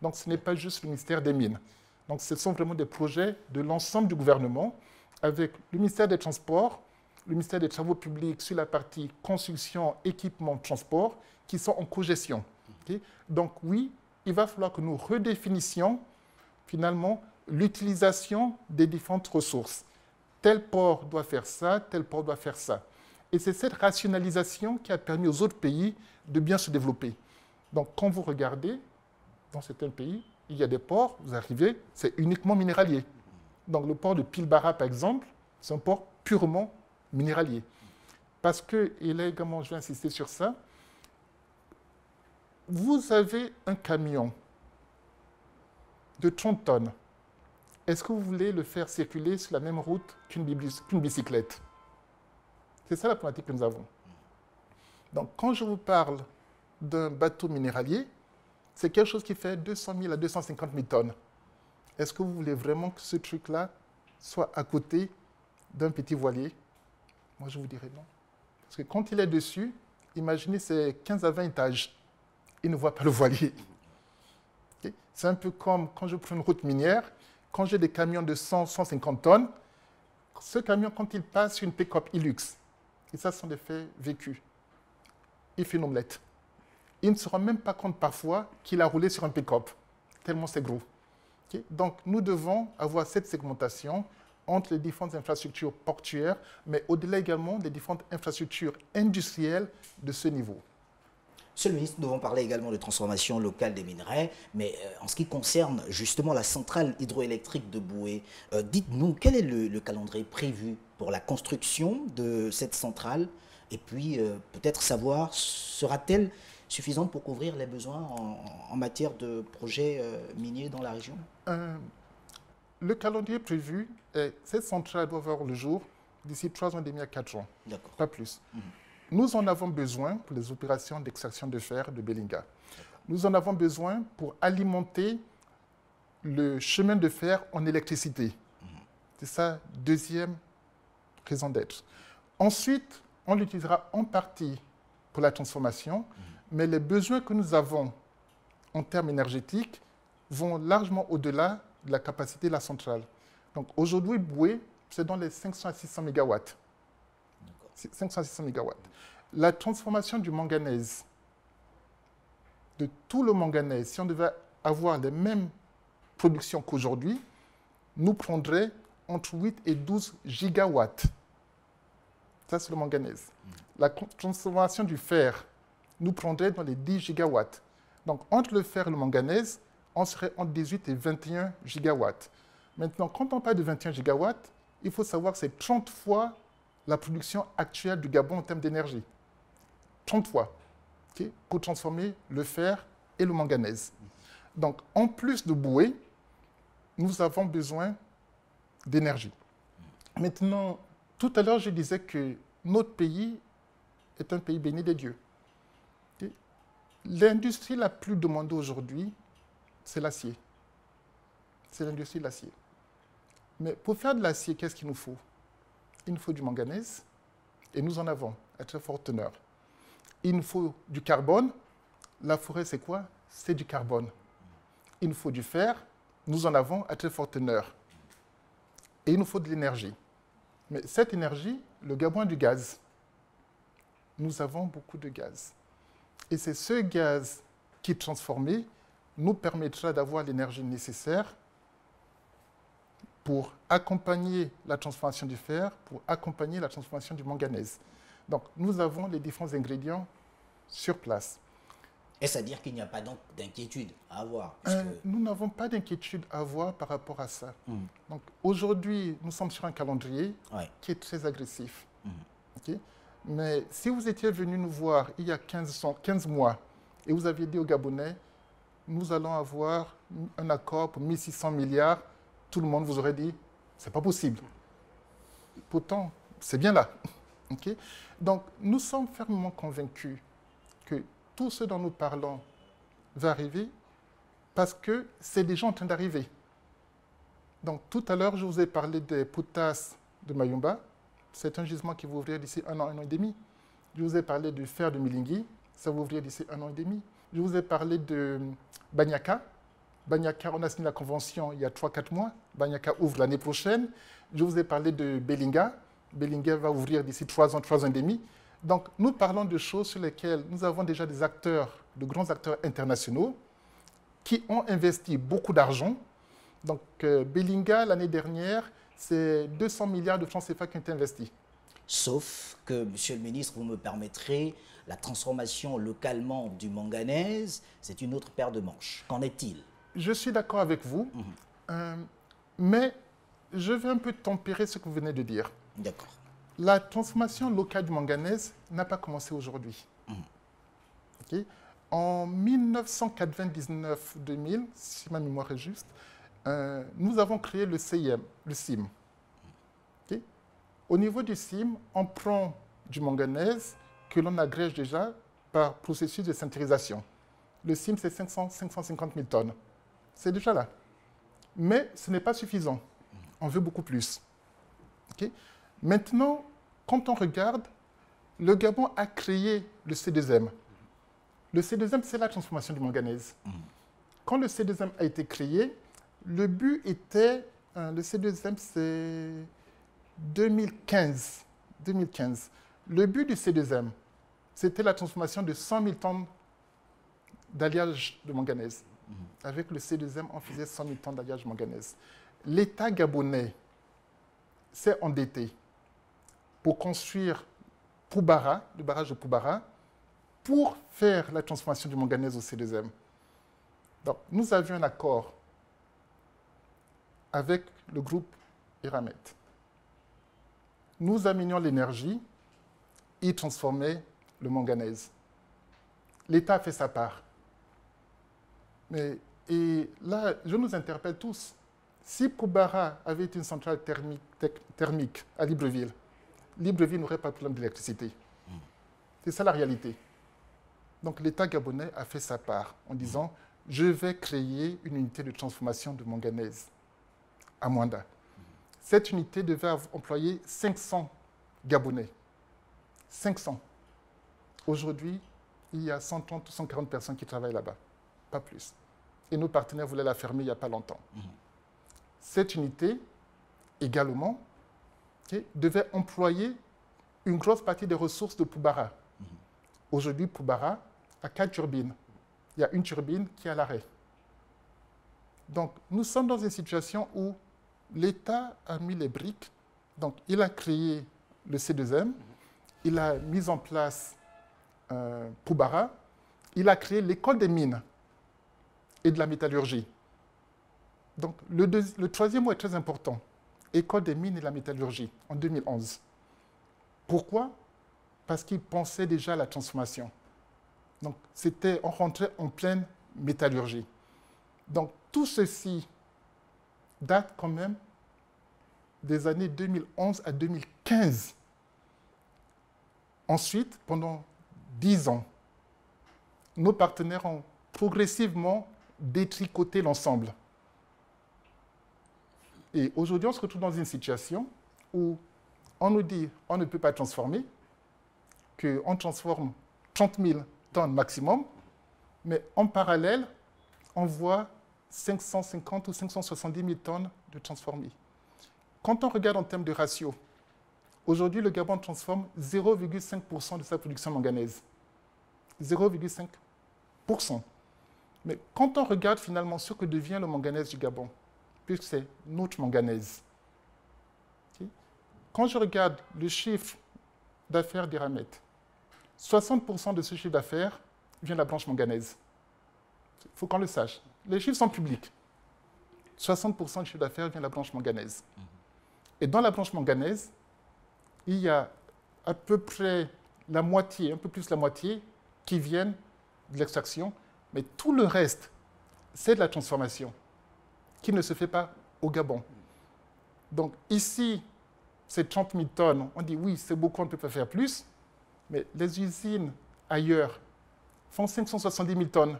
Donc, ce n'est pas juste le ministère des Mines. Donc, ce sont vraiment des projets de l'ensemble du gouvernement. avec le ministère des Transports, le ministère des Travaux publics sur la partie construction, équipement, transport, qui sont en cogestion. Okay? Donc oui, il va falloir que nous redéfinissions finalement l'utilisation des différentes ressources. Tel port doit faire ça, tel port doit faire ça. Et c'est cette rationalisation qui a permis aux autres pays de bien se développer. Donc quand vous regardez, dans certains pays, il y a des ports, vous arrivez, c'est uniquement minéralier. Donc le port de Pilbara, par exemple, c'est un port purement minéralier. Parce que, et là également je vais insister sur ça, vous avez un camion de 30 tonnes. Est-ce que vous voulez le faire circuler sur la même route qu'une bicyclette? C'est ça la problématique que nous avons. Donc quand je vous parle d'un bateau minéralier, c'est quelque chose qui fait 200 000 à 250 000 tonnes. Est-ce que vous voulez vraiment que ce truc-là soit à côté d'un petit voilier? Moi, je vous dirais non. Parce que quand il est dessus, imaginez, c'est 15 à 20 étages. Il ne voit pas le voilier. Okay? C'est un peu comme quand je prends une route minière, quand j'ai des camions de 100, 150 tonnes, ce camion, quand il passe sur une pick-up Hilux, et ça, ce sont des faits vécus, il fait une omelette. Il ne se rend même pas compte parfois qu'il a roulé sur un pick-up, tellement c'est gros. Okay? Donc, nous devons avoir cette segmentation entre les différentes infrastructures portuaires, mais au-delà également des différentes infrastructures industrielles de ce niveau. Monsieur le ministre, nous devons parler également de transformation locale des minerais, mais en ce qui concerne justement la centrale hydroélectrique de Boué, dites-nous, quel est le calendrier prévu pour la construction de cette centrale? Et puis, peut-être savoir, sera-t-elle suffisante pour couvrir les besoins en matière de projets miniers dans la région? Le calendrier prévu, cette centrale doit voir le jour d'ici 3 ans et demi à 4 ans. D'accord. Pas plus. Nous en avons besoin pour les opérations d'extraction de fer de Belinga. Nous en avons besoin pour alimenter le chemin de fer en électricité. C'est sa deuxième raison d'être. Ensuite, on l'utilisera en partie pour la transformation, mais les besoins que nous avons en termes énergétiques vont largement au-delà de la capacité de la centrale. Donc aujourd'hui, Boué, c'est dans les 500 à 600 mégawatts. 500 à 600 mégawatts. La transformation du manganèse, de tout le manganèse, si on devait avoir les mêmes productions qu'aujourd'hui, nous prendrait entre 8 et 12 gigawatts. Ça, c'est le manganèse. La transformation du fer nous prendrait dans les 10 gigawatts. Donc, entre le fer et le manganèse, on serait entre 18 et 21 gigawatts. Maintenant, quand on parle de 21 gigawatts, il faut savoir que c'est 30 fois la production actuelle du Gabon en termes d'énergie. 30 fois, okay, pour transformer le fer et le manganèse. Donc, en plus de Boué, nous avons besoin d'énergie. Maintenant, tout à l'heure, je disais que notre pays est un pays béni des dieux. Okay? L'industrie la plus demandée aujourd'hui, c'est l'acier. C'est l'industrie de l'acier. Mais pour faire de l'acier, qu'est-ce qu'il nous faut? Il nous faut du manganèse, et nous en avons à très forte teneur. Il nous faut du carbone. La forêt, c'est quoi? C'est du carbone. Il nous faut du fer. Nous en avons à très forte teneur. Et il nous faut de l'énergie. Mais cette énergie, le Gabon a du gaz. Nous avons beaucoup de gaz. Et c'est ce gaz qui, transformé, nous permettra d'avoir l'énergie nécessaire pour accompagner la transformation du fer, pour accompagner la transformation du manganèse. Donc, nous avons les différents ingrédients sur place. Est-ce à dire qu'il n'y a pas donc d'inquiétude à avoir? Nous n'avons pas d'inquiétude à avoir par rapport à ça. Donc, aujourd'hui, nous sommes sur un calendrier qui est très agressif. Okay? Mais si vous étiez venu nous voir il y a 15 mois et vous aviez dit aux Gabonais, nous allons avoir un accord pour 1600 milliards, tout le monde vous aurait dit, c'est pas possible. Pourtant, c'est bien là. Okay? Donc, nous sommes fermement convaincus que tout ce dont nous parlons va arriver parce que c'est déjà en train d'arriver. Donc, tout à l'heure, je vous ai parlé des potasses de Mayumba. C'est un gisement qui va ouvrir d'ici un an et demi. Je vous ai parlé du fer de Milingui. Ça va ouvrir d'ici un an et demi. Je vous ai parlé de Banyaka, Banyaka, on a signé la convention il y a 3-4 mois. Banyaka ouvre l'année prochaine. Je vous ai parlé de Belinga. Belinga va ouvrir d'ici 3 ans, 3 ans et demi. Donc, nous parlons de choses sur lesquelles nous avons déjà des acteurs, de grands acteurs internationaux, qui ont investi beaucoup d'argent. Donc, Belinga, l'année dernière, c'est 200 milliards de francs CFA qui ont été investis. Sauf que, monsieur le ministre, vous me permettrez, la transformation localement du manganèse, c'est une autre paire de manches. Qu'en est-il? Je suis d'accord avec vous, mais je vais un peu tempérer ce que vous venez de dire. D'accord. La transformation locale du manganèse n'a pas commencé aujourd'hui. Okay? En 1999-2000, si ma mémoire est juste, nous avons créé le CIM, le CIM. Okay? Au niveau du CIM, on prend du manganèse que l'on agrège déjà par processus de sintérisation. Le CIM, c'est 550 000 tonnes. C'est déjà là. Mais ce n'est pas suffisant. On veut beaucoup plus. Okay? Maintenant, quand on regarde, le Gabon a créé le C2M. Le C2M, c'est la transformation du manganèse. Quand le C2M a été créé, le but était, le C2M, c'est 2015. Le but du C2M, c'était la transformation de 100 000 tonnes d'alliage de manganèse. Avec le C2M, on faisait 100 000 tonnes d'alliage de manganèse. L'État gabonais s'est endetté pour construire Poubara, le barrage de Poubara, pour faire la transformation du manganèse au C2M. Donc, nous avions un accord avec le groupe Eramet. Nous amenions l'énergie, ils transformaient le manganèse. L'État a fait sa part. Et là, je nous interpelle tous. Si Poubara avait été une centrale thermique à Libreville, Libreville n'aurait pas de problème d'électricité. C'est ça la réalité. Donc l'État gabonais a fait sa part en disant « Je vais créer une unité de transformation de manganèse à Mwanda ». Cette unité devait employer 500 Gabonais. 500. Aujourd'hui, il y a 130 ou 140 personnes qui travaillent là-bas, pas plus. Et nos partenaires voulaient la fermer il n'y a pas longtemps. Cette unité, également, devait employer une grosse partie des ressources de Poubara. Aujourd'hui, Poubara a 4 turbines. Il y a une turbine qui est à l'arrêt. Donc, nous sommes dans une situation où l'État a mis les briques. Donc, il a créé le C2M, il a mis en place Poubara, il a créé l'école des mines et de la métallurgie. Donc, le troisième mot est très important. École des mines et de la métallurgie, en 2011. Pourquoi? Parce qu'ils pensaient déjà à la transformation. Donc, on rentrait en pleine métallurgie. Donc, tout ceci date quand même des années 2011 à 2015. Ensuite, pendant 10 ans, nos partenaires ont progressivement détricoté l'ensemble. Et aujourd'hui, on se retrouve dans une situation où on nous dit qu'on ne peut pas transformer, qu'on transforme 30 000 tonnes maximum, mais en parallèle, on voit 550 ou 570 000 tonnes de transformés. Quand on regarde en termes de ratio, aujourd'hui, le Gabon transforme 0,5% de sa production manganèse. 0,5%. Mais quand on regarde finalement ce que devient le manganèse du Gabon, puisque c'est notre manganèse, quand je regarde le chiffre d'affaires d'Eramet, 60% de ce chiffre d'affaires vient de la branche manganèse. Il faut qu'on le sache. Les chiffres sont publics. 60% du chiffre d'affaires vient de la branche manganèse. Et dans la branche manganèse, il y a à peu près la moitié, un peu plus la moitié, qui viennent de l'extraction, mais tout le reste, c'est de la transformation, qui ne se fait pas au Gabon. Donc ici, c'est 30 000 tonnes. On dit oui, c'est beaucoup, on ne peut pas faire plus, mais les usines ailleurs font 570 000 tonnes.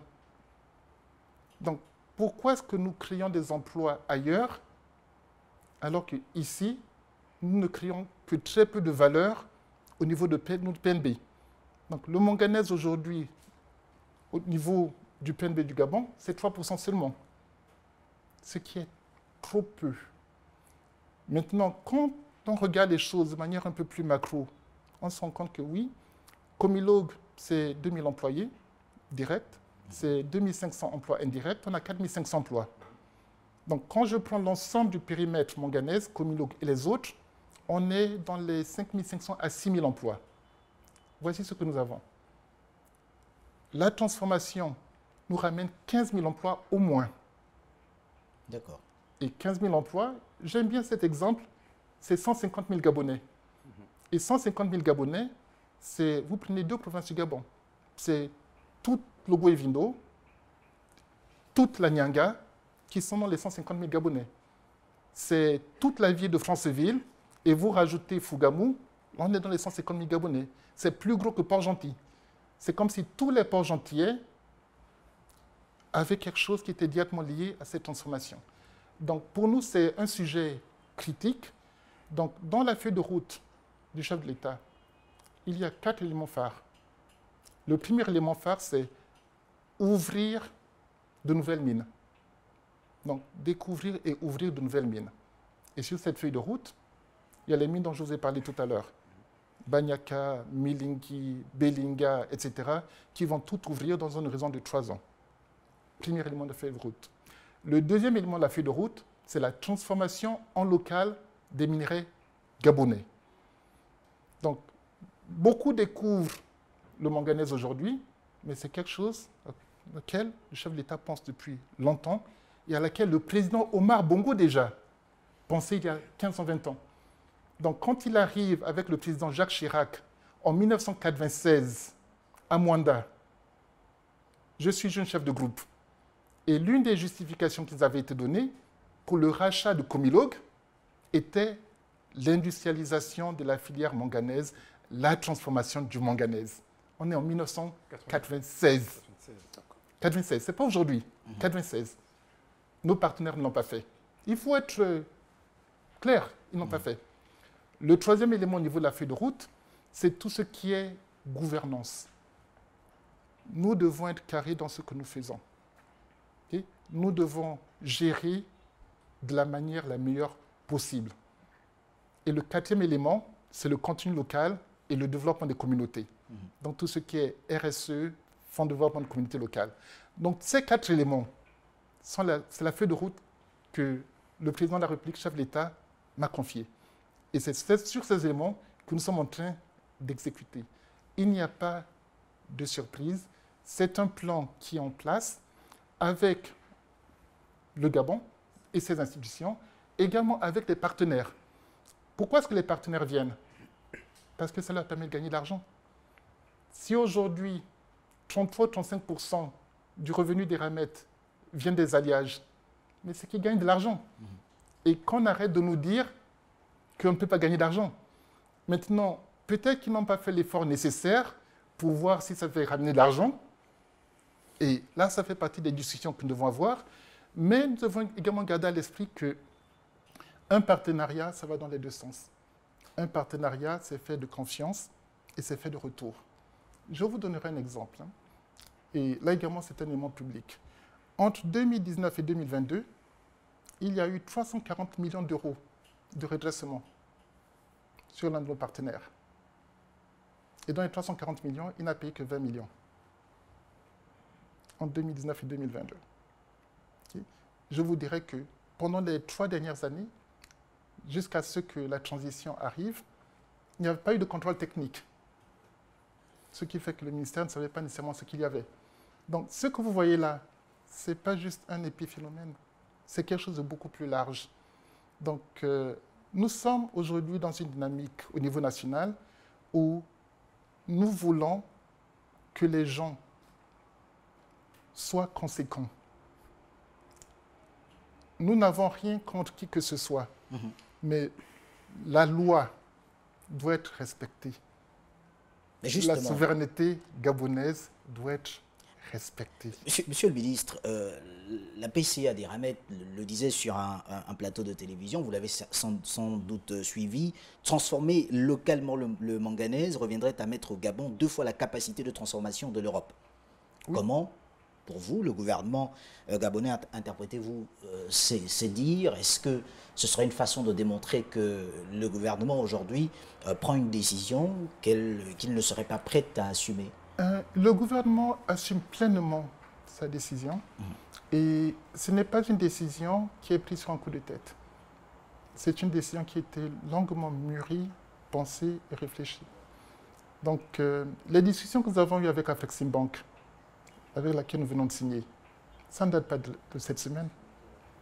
Donc pourquoi est-ce que nous créons des emplois ailleurs, alors qu'ici, nous ne créons que très peu de valeur au niveau de notre PNB. Donc le manganèse aujourd'hui, au niveau du PNB du Gabon, c'est 3% seulement. ce qui est trop peu. Maintenant, quand on regarde les choses de manière un peu plus macro, on se rend compte que oui, Comilog, c'est 2000 employés directs, c'est 2500 emplois indirects, on a 4500 emplois. Donc, quand je prends l'ensemble du périmètre manganèse, Comilog et les autres, on est dans les 5500 à 6000 emplois. Voici ce que nous avons. La transformation nous ramène 15 000 emplois au moins. D'accord. Et 15 000 emplois, j'aime bien cet exemple, c'est 150 000 Gabonais. Et 150 000 Gabonais, c'est, vous prenez 2 provinces du Gabon. C'est tout le Gouévindo, toute la Nyanga, qui sont dans les 150 000 Gabonais. C'est toute la ville de Franceville, et vous rajoutez Fougamou, on est dans les 150 000 Gabonais. C'est plus gros que Port-Gentil. C'est comme si tous les Port-Gentillais avaient quelque chose qui était directement lié à cette transformation. Donc pour nous, c'est un sujet critique. Donc dans la feuille de route du chef de l'État, il y a 4 éléments phares. Le premier élément phare, c'est ouvrir de nouvelles mines. Donc découvrir et ouvrir de nouvelles mines. Et sur cette feuille de route, il y a les mines dont je vous ai parlé tout à l'heure. Banyaka, Milingi, Belinga, etc., qui vont tout ouvrir dans un horizon de 3 ans. Premier élément de la feuille de route. Le deuxième élément de la feuille de route, c'est la transformation en local des minerais gabonais. Donc, beaucoup découvrent le manganèse aujourd'hui, mais c'est quelque chose auquel le chef de l'État pense depuis longtemps et à laquelle le président Omar Bongo déjà pensait il y a 15 ou 20 ans. Donc, quand il arrive avec le président Jacques Chirac en 1996 à Mwanda, je suis jeune chef de groupe. Et l'une des justifications qui nous avait été données pour le rachat de Comilog était l'industrialisation de la filière manganèse, la transformation du manganèse. On est en 1996. 96, ce n'est pas aujourd'hui, 96. Nos partenaires ne l'ont pas fait. Il faut être clair, ils n'ont pas fait. Le troisième élément au niveau de la feuille de route, c'est tout ce qui est gouvernance. Nous devons être carrés dans ce que nous faisons. Okay? Nous devons gérer de la manière la meilleure possible. Et le quatrième élément, c'est le contenu local et le développement des communautés. Donc tout ce qui est RSE, Fonds de développement de communautés locales. Donc ces 4 éléments, c'est la feuille de route que le président de la République, chef de l'État, m'a confiée. Et c'est sur ces éléments que nous sommes en train d'exécuter. Il n'y a pas de surprise. C'est un plan qui est en place avec le Gabon et ses institutions, également avec les partenaires. Pourquoi est-ce que les partenaires viennent? Parce que ça leur permet de gagner de l'argent. Si aujourd'hui, 33-35% du revenu des ramettes vient des alliages, mais c'est qu'ils gagnent de l'argent. Et qu'on arrête de nous dire qu'on ne peut pas gagner d'argent. Maintenant, peut-être qu'ils n'ont pas fait l'effort nécessaire pour voir si ça fait ramener de l'argent. Et là, ça fait partie des discussions que nous devons avoir. Mais nous devons également garder à l'esprit qu'un partenariat, ça va dans les deux sens. Un partenariat, c'est fait de confiance et c'est fait de retour. Je vous donnerai un exemple. Et là également, c'est un élément public. Entre 2019 et 2022, il y a eu 340 millions d'euros de redressement sur l'un de nos partenaires. Et dans les 340 millions, il n'a payé que 20 millions en 2019 et 2022. Okay. Je vous dirais que pendant les 3 dernières années, jusqu'à ce que la transition arrive, il n'y avait pas eu de contrôle technique. Ce qui fait que le ministère ne savait pas nécessairement ce qu'il y avait. Donc, ce que vous voyez là, ce n'est pas juste un épiphénomène, c'est quelque chose de beaucoup plus large. Donc, nous sommes aujourd'hui dans une dynamique au niveau national où nous voulons que les gens soient conséquents. Nous n'avons rien contre qui que ce soit, mais la loi doit être respectée. La souveraineté gabonaise doit être respectée. Monsieur le ministre, la PCA des Ramettes le disait sur un plateau de télévision, vous l'avez sans doute suivi, transformer localement le manganèse reviendrait à mettre au Gabon 2 fois la capacité de transformation de l'Europe. Oui. Comment? pour vous, le gouvernement gabonais, interprétez-vous ces dires? Est-ce que ce serait une façon de démontrer que le gouvernement aujourd'hui prend une décision qu'il ne serait pas prêt à assumer? Le gouvernement assume pleinement sa décision et ce n'est pas une décision qui est prise sur un coup de tête. C'est une décision qui a été longuement mûrie, pensée et réfléchie. Donc, les discussions que nous avons eues avec Afreximbank, avec laquelle nous venons de signer, ça ne date pas de cette semaine.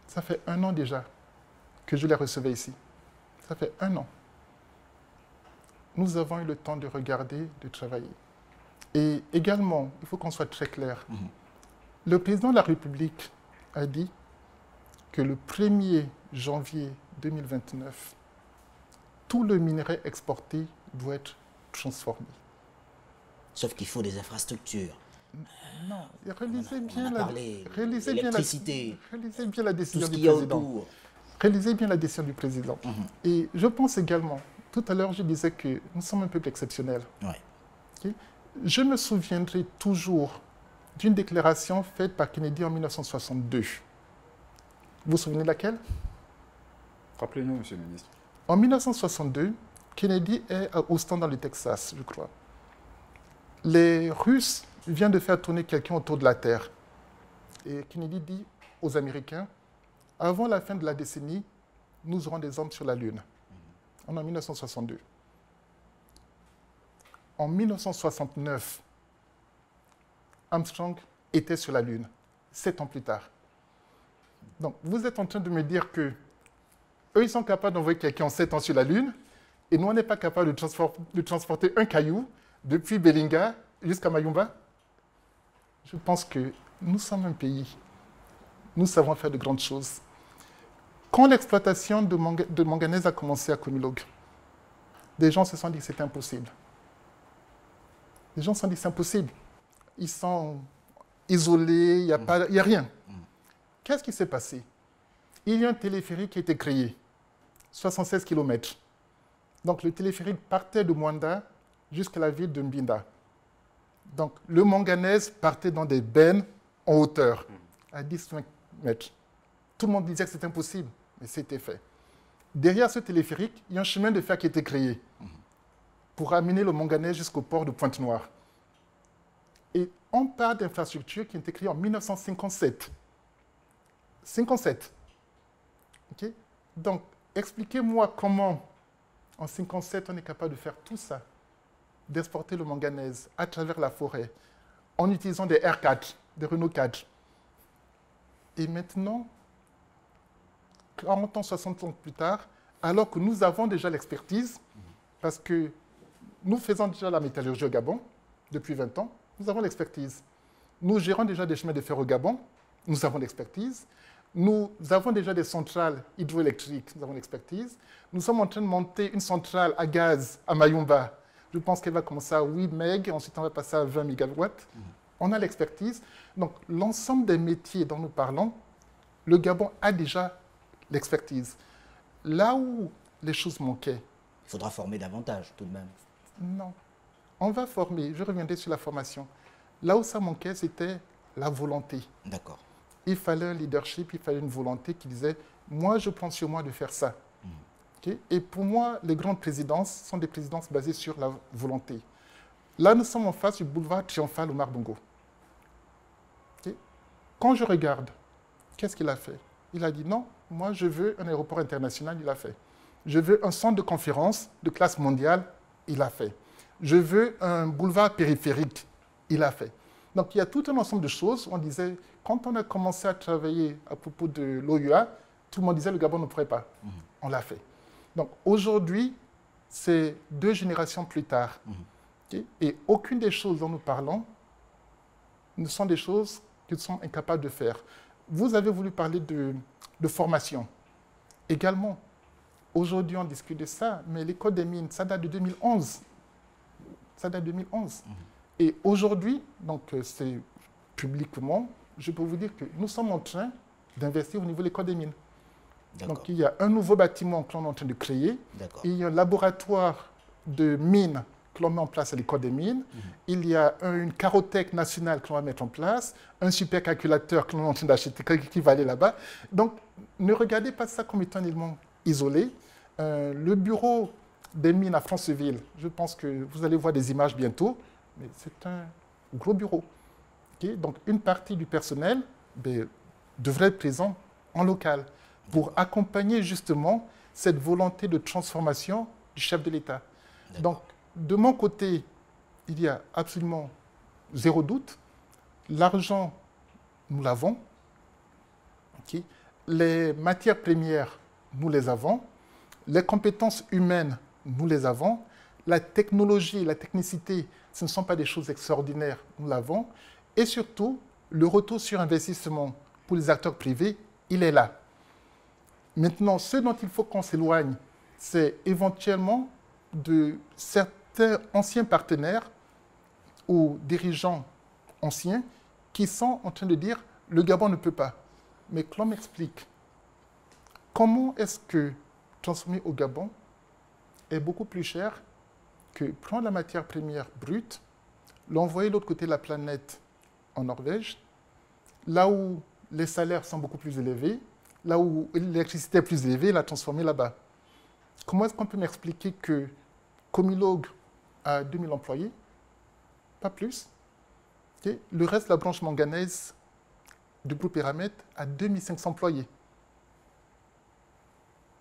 Ça fait 1 an déjà que je les recevais ici. Ça fait 1 an. Nous avons eu le temps de regarder, de travailler. Et également, il faut qu'on soit très clair. Le président de la République a dit que le 1er janvier 2029, tout le minerai exporté doit être transformé. Sauf qu'il faut des infrastructures. Non, réalisez bien la décision du président. Réalisez bien la décision du président. Et je pense également, tout à l'heure je disais que nous sommes un peuple exceptionnel. Ouais. Okay? Je me souviendrai toujours d'une déclaration faite par Kennedy en 1962. Vous vous souvenez de laquelle? Rappelez-nous, Monsieur le ministre. En 1962, Kennedy est à Houston dans le Texas, je crois. Les Russes viennent de faire tourner quelqu'un autour de la Terre. Et Kennedy dit aux Américains, avant la fin de la décennie, nous aurons des hommes sur la Lune. On est en 1962. En 1969, Armstrong était sur la Lune, 7 ans plus tard. Donc, vous êtes en train de me dire que eux, ils sont capables d'envoyer quelqu'un en 7 ans sur la Lune, et nous, on n'est pas capable de transporter un caillou depuis Belinga jusqu'à Mayumba? Je pense que nous sommes un pays. Nous savons faire de grandes choses. Quand l'exploitation de manganèse a commencé à Komilog, des gens se sont dit que c'était impossible. Les gens se sont dit que c'est impossible. Ils sont isolés, il n'y a rien. Qu'est-ce qui s'est passé? Il y a un téléphérique qui a été créé, 76 km. Donc le téléphérique partait de Mwanda jusqu'à la ville de Mbinda. Donc le manganèse partait dans des bennes en hauteur, à 10-20 mètres. Tout le monde disait que c'était impossible, mais c'était fait. Derrière ce téléphérique, il y a un chemin de fer qui a été créé pour amener le manganèse jusqu'au port de Pointe-Noire. Et on parle d'infrastructures qui ont été créées en 1957. 57. Okay? Donc, expliquez-moi comment, en 57, on est capable de faire tout ça, d'exporter le manganèse à travers la forêt, en utilisant des R4, des Renault 4. Et maintenant, 40 ans, 60 ans plus tard, alors que nous avons déjà l'expertise, parce que nous faisons déjà la métallurgie au Gabon depuis 20 ans, nous avons l'expertise. Nous gérons déjà des chemins de fer au Gabon, nous avons l'expertise. Nous avons déjà des centrales hydroélectriques, nous avons l'expertise. Nous sommes en train de monter une centrale à gaz à Mayumba. Je pense qu'elle va commencer à 8 MW, ensuite on va passer à 20 MW. On a l'expertise. Donc l'ensemble des métiers dont nous parlons, le Gabon a déjà l'expertise. Là où les choses manquaient... Il faudra former davantage tout de même. Non. On va former, je reviendrai sur la formation. Là où ça manquait, c'était la volonté. D'accord. Il fallait un leadership, il fallait une volonté qui disait « moi, je prends sur moi de faire ça ». Okay? Et pour moi, les grandes présidences sont des présidences basées sur la volonté. Là, nous sommes en face du boulevard triomphal Omar Bongo. Okay? Quand je regarde, qu'est-ce qu'il a fait? Il a dit « non, moi, je veux un aéroport international », il a fait. Je veux un centre de conférence de classe mondiale, il a fait. Je veux un boulevard périphérique, il a fait. Donc, il y a tout un ensemble de choses. On disait, quand on a commencé à travailler à propos de l'OUA, tout le monde disait, le Gabon ne pourrait pas. On l'a fait. Donc, aujourd'hui, c'est 2 générations plus tard. Okay? Et aucune des choses dont nous parlons ne sont des choses qu'ils sont incapables de faire. Vous avez voulu parler de formation. Également, aujourd'hui, on discute de ça, mais l'école des mines, ça date de 2011. Ça date de 2011. Et aujourd'hui, donc c'est publiquement, je peux vous dire que nous sommes en train d'investir au niveau de l'école des mines. Donc il y a un nouveau bâtiment que l'on est en train de créer. Et il y a un laboratoire de mines que l'on met en place à l'école des mines, il y a une carothèque nationale que l'on va mettre en place, un supercalculateur que l'on est en train d'acheter, qui va aller là-bas. Donc, ne regardez pas ça comme étant un élément isolé. Le bureau des mines à Franceville, je pense que vous allez voir des images bientôt, mais c'est un gros bureau. Okay? Donc, une partie du personnel devrait être présent en local pour accompagner justement cette volonté de transformation du chef de l'État. Donc, de mon côté, il y a absolument zéro doute. L'argent, nous l'avons. Okay. Les matières premières, nous les avons. Les compétences humaines, nous les avons. La technologie, la technicité, ce ne sont pas des choses extraordinaires, nous l'avons. Et surtout, le retour sur investissement pour les acteurs privés, il est là. Maintenant, ce dont il faut qu'on s'éloigne, c'est éventuellement de certains anciens partenaires ou dirigeants anciens qui sont en train de dire « le Gabon ne peut pas ». Mais que l'on m'explique comment est-ce que transformer au Gabon est beaucoup plus cher que prendre la matière première brute, l'envoyer de l'autre côté de la planète en Norvège, là où les salaires sont beaucoup plus élevés, là où l'électricité est plus élevée, la transformer là-bas. Comment est-ce qu'on peut m'expliquer que Comilog a 2000 employés, pas plus, okay. Le reste de la branche manganaise du groupe Eramet a 2500 employés.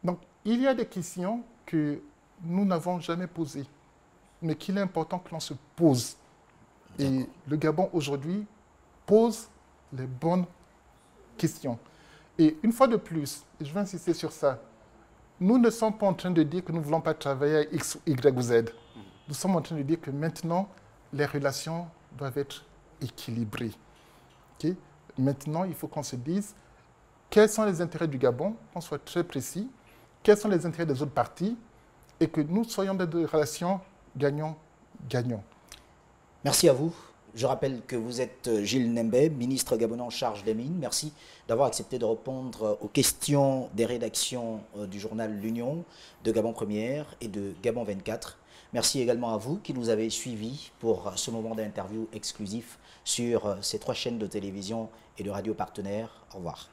Donc, il y a des questions que nous n'avons jamais posées, mais qu'il est important que l'on se pose. Et le Gabon, aujourd'hui, pose les bonnes questions. Et une fois de plus, et je vais insister sur ça, nous ne sommes pas en train de dire que nous ne voulons pas travailler à X, Y ou Z. Nous sommes en train de dire que maintenant, les relations doivent être équilibrées. Okay? Maintenant, il faut qu'on se dise quels sont les intérêts du Gabon, qu'on soit très précis, quels sont les intérêts des autres parties, et que nous soyons dans des relations gagnant-gagnant. Merci à vous. Je rappelle que vous êtes Gilles Nembe, ministre gabonais en charge des mines. Merci d'avoir accepté de répondre aux questions des rédactions du journal L'Union, de Gabon Première et de Gabon 24. Merci également à vous qui nous avez suivis pour ce moment d'interview exclusif sur ces 3 chaînes de télévision et de radio partenaires. Au revoir.